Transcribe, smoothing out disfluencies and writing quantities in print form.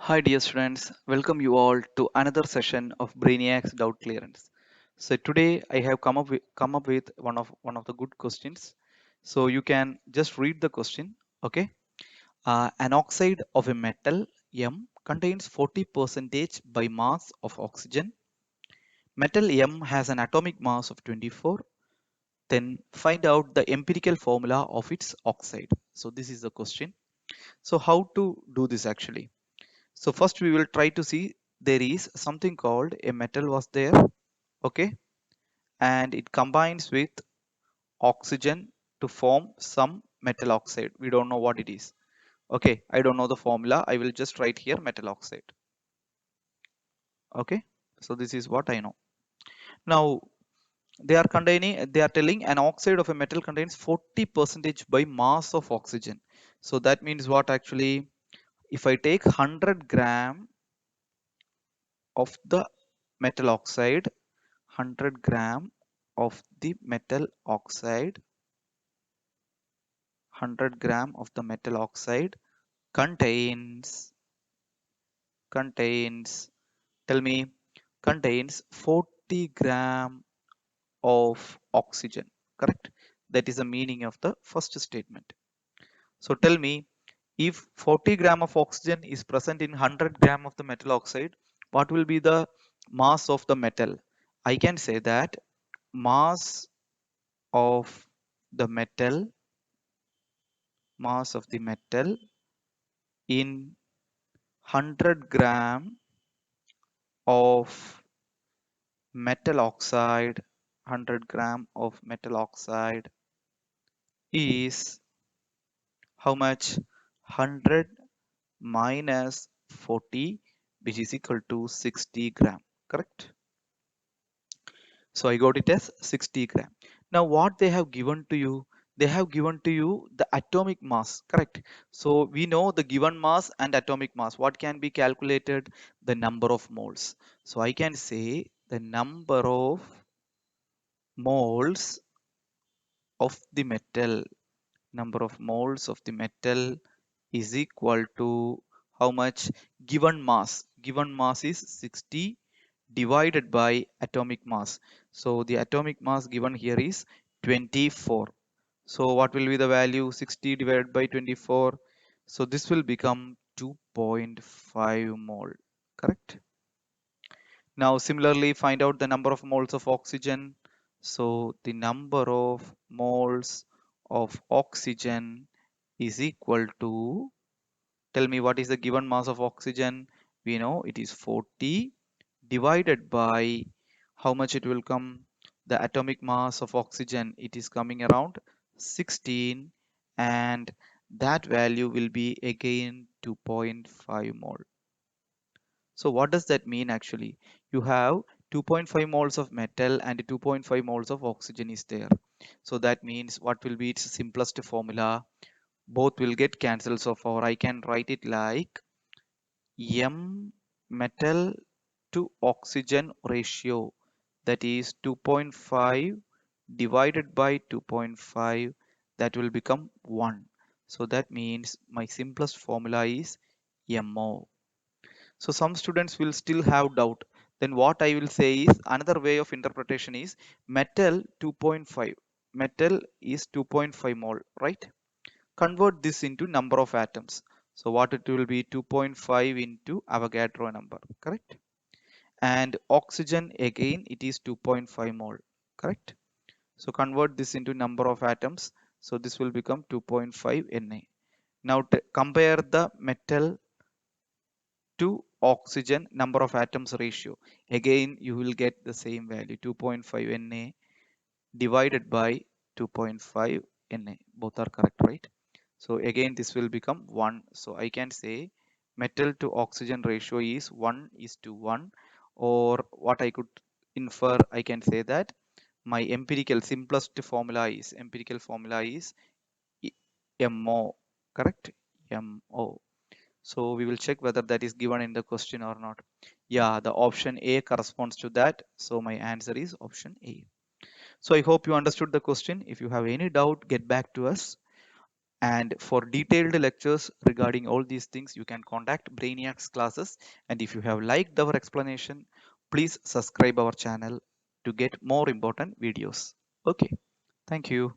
Hi dear students, welcome you all to another session of Brainiac's Doubt Clearance. So today I have come up with one of the good questions. So you can just read the question. Okay, an oxide of a metal M contains 40 percentage by mass of oxygen. Metal M has an atomic mass of 24. Then find out the empirical formula of its oxide. So this is the question. So how to do this actually? So first we will try to see there is something called a metal was there, okay, and it combines with oxygen to form some metal oxide. We don't know what it is. Okay, I don't know the formula. I will just write here metal oxide. Okay, so this is what I know. Now they are telling an oxide of a metal contains 40 percentage by mass of oxygen. So that means what actually? If I take 100 gram of the metal oxide, 100 gram of the metal oxide, 100 gram of the metal oxide contains tell me, contains 40 gram of oxygen, correct? That is the meaning of the first statement. So tell me, if 40 gram of oxygen is present in 100 gram of the metal oxide, what will be the mass of the metal? I can say that mass of the metal mass of the metal in 100 gram of metal oxide, 100 gram of metal oxide is how much? 100 minus 40, which is equal to 60 gram, correct? So I got it as 60 gram. Now what they have given to you? They have given to you the atomic mass, correct? So we know the given mass and atomic mass. What can be calculated? The number of moles. So I can say the number of moles of the metal. Number of moles of the metal is equal to how much? Given mass. Given mass is 60 divided by atomic mass. So the atomic mass given here is 24. So what will be the value? 60 divided by 24. So this will become 2.5 mole, correct? Now similarly find out the number of moles of oxygen. So the number of moles of oxygen is equal to, tell me what is the given mass of oxygen? We know it is 40 divided by how much it will come? The atomic mass of oxygen, it is coming around 16, and that value will be again 2.5 mole. So what does that mean actually? You have 2.5 moles of metal and 2.5 moles of oxygen is there. So that means what will be its simplest formula? Both will get cancelled. So for I can write it like M metal to oxygen ratio, that is 2.5 divided by 2.5, that will become 1. So that means my simplest formula is MO. So some students will still have doubt. Then what I will say is another way of interpretation is metal 2.5. Metal is 2.5 mole, right? Convert this into number of atoms. So what it will be? 2.5 into Avogadro number, correct? And oxygen again it is 2.5 mole, correct? So convert this into number of atoms. So this will become 2.5 Na. Now compare the metal to oxygen number of atoms ratio. Again you will get the same value, 2.5 Na divided by 2.5 Na. Both are correct, right? So again this will become 1. So I can say metal to oxygen ratio is 1:1, or what I could infer, I can say that my empirical formula is MO, correct? MO. So we will check whether that is given in the question or not. Yeah, the option A corresponds to that. So my answer is option A. So I hope you understood the question. If you have any doubt, get back to us. And for detailed lectures regarding all these things, you can contact Brainiacs classes. And if you have liked our explanation, please subscribe our channel to get more important videos. Okay, thank you.